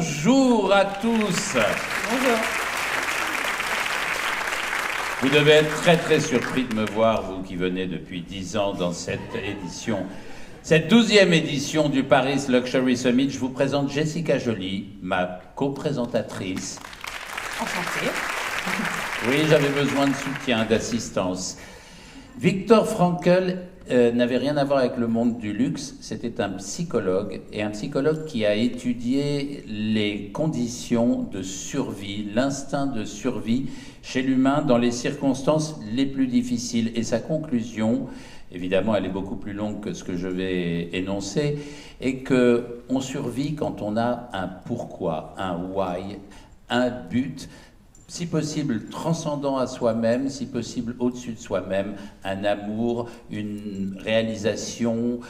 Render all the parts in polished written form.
Bonjour à tous. Bonjour. Vous devez être très très surpris de me voir, vous qui venez depuis 10 ans dans cette édition. Cette 12e édition du Paris Luxury Summit, je vous présente Jessica Joly, ma co-présentatrice. Enchantée. Oui, j'avais besoin de soutien, d'assistance. Viktor Frankl n'avait rien à voir avec le monde du luxe, c'était un psychologue qui a étudié les conditions de survie, l'instinct de survie chez l'humain dans les circonstances les plus difficiles. Et sa conclusion, évidemment elle est beaucoup plus longue que ce que je vais énoncer, est qu'on survit quand on a un pourquoi, un why, un but, si possible transcendant à soi-même, si possible au-dessus de soi-même, un amour, une réalisation,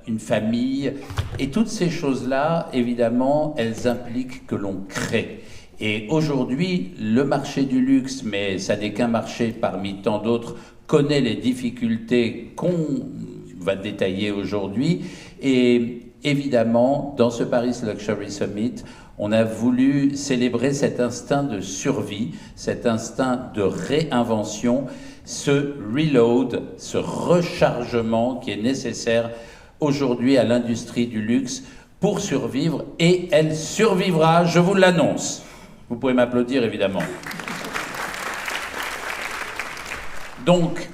une famille. Et toutes ces choses-là, évidemment, elles impliquent que l'on crée. Et aujourd'hui, le marché du luxe, mais ça n'est qu'un marché parmi tant d'autres, connaît les difficultés qu'on va détailler aujourd'hui. Et évidemment, dans ce Paris Luxury Summit, on a voulu célébrer cet instinct de survie, cet instinct de réinvention, ce reload, ce rechargement qui est nécessaire aujourd'hui à l'industrie du luxe pour survivre, et elle survivra, je vous l'annonce. Vous pouvez m'applaudir évidemment. Donc,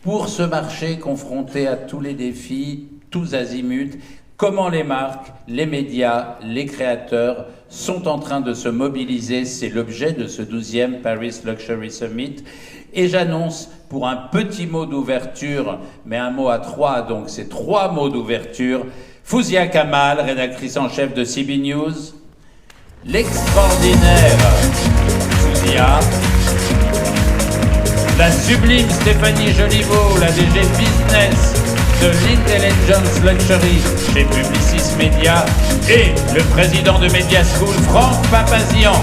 pour ce marché confronté à tous les défis, tous azimuts, comment les marques, les médias, les créateurs sont en train de se mobiliser, c'est l'objet de ce 12e Paris Luxury Summit. Et j'annonce pour un petit mot d'ouverture, mais un mot à 3, donc c'est 3 mots d'ouverture, Fouzia Kamal, rédactrice en chef de CB News, l'extraordinaire Fouzia, la sublime Stéphanie Joliveau, la DG Business de l'Intelligence Luxury chez Publicis Media, et le président de Media School, Franck Papazian.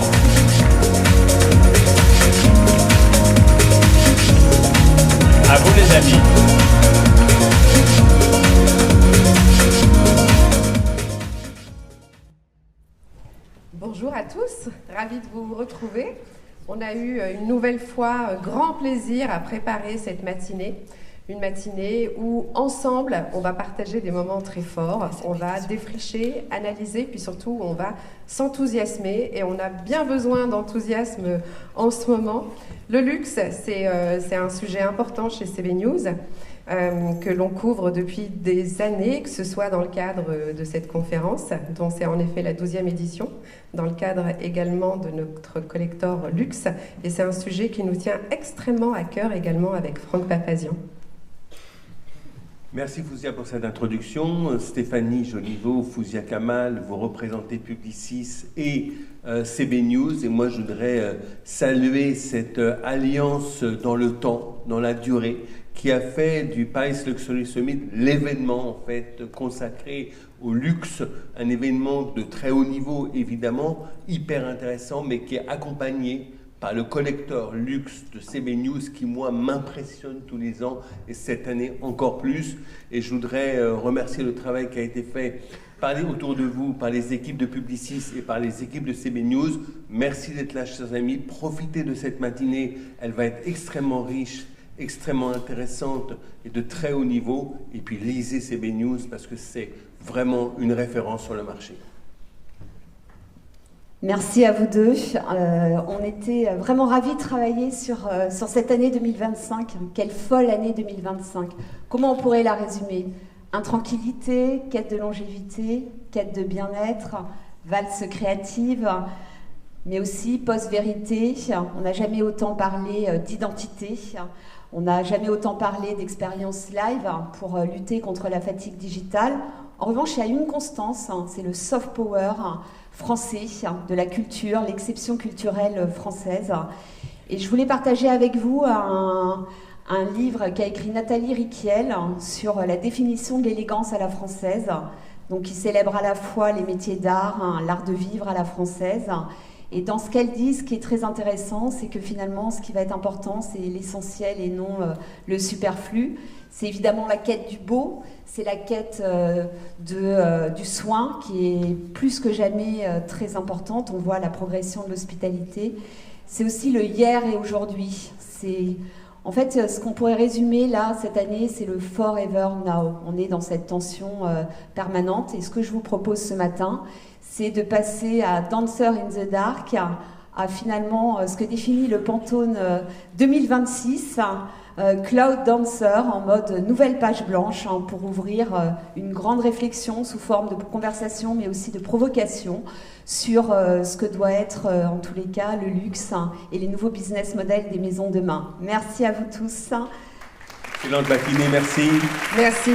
À vous les amis. Bonjour à tous, ravi de vous retrouver. On a eu une nouvelle fois grand plaisir à préparer cette matinée. Une matinée où, ensemble, on va partager des moments très forts, on va défricher, analyser, puis surtout, on va s'enthousiasmer, et on a bien besoin d'enthousiasme en ce moment. Le luxe, c'est un sujet important chez CB News, que l'on couvre depuis des années, que ce soit dans le cadre de cette conférence, dont c'est en effet la 12e édition, dans le cadre également de notre collector luxe, et c'est un sujet qui nous tient extrêmement à cœur également avec Franck Papazian. Merci Fouzia pour cette introduction. Stéphanie Joliveau, Fouzia Kamal, vous représentez Publicis et CB News. Et moi, je voudrais saluer cette alliance dans le temps, dans la durée, qui a fait du Paris Luxury Summit l'événement en fait consacré au luxe, un événement de très haut niveau évidemment, hyper intéressant, mais qui est accompagné par le collector luxe de CB News qui, moi, m'impressionne tous les ans, et cette année encore plus. Et je voudrais remercier le travail qui a été fait autour de vous, par les équipes de Publicis et par les équipes de CB News. Merci d'être là, chers amis. Profitez de cette matinée. Elle va être extrêmement riche, extrêmement intéressante et de très haut niveau. Et puis, lisez CB News parce que c'est vraiment une référence sur le marché. Merci à vous deux. On était vraiment ravis de travailler sur cette année 2025. Quelle folle année 2025. Comment on pourrait la résumer? Intranquillité, quête de longévité, quête de bien-être, valse créative, mais aussi post-vérité. On n'a jamais autant parlé d'identité. On n'a jamais autant parlé d'expérience live pour lutter contre la fatigue digitale. En revanche, il y a une constance, c'est le soft power français, de la culture, l'exception culturelle française. Et je voulais partager avec vous un livre qu'a écrit Nathalie Riquiel sur la définition de l'élégance à la française, donc qui célèbre à la fois les métiers d'art, l'art de vivre à la française, Et dans ce qu'elle dit, ce qui est très intéressant, c'est que finalement, ce qui va être important, c'est l'essentiel et non le superflu. C'est évidemment la quête du beau, c'est la quête du soin qui est plus que jamais très importante. On voit la progression de l'hospitalité. C'est aussi le hier et aujourd'hui. En fait, ce qu'on pourrait résumer là, cette année, c'est le forever now. On est dans cette tension permanente. Et ce que je vous propose ce matin, c'est de passer à Dancer in the Dark, à finalement ce que définit le Pantone 2026, Cloud Dancer en mode nouvelle page blanche, pour ouvrir une grande réflexion sous forme de conversation, mais aussi de provocation sur ce que doit être, en tous les cas, le luxe et les nouveaux business models des maisons demain. Merci à vous tous. Excellente matinée, merci. Merci.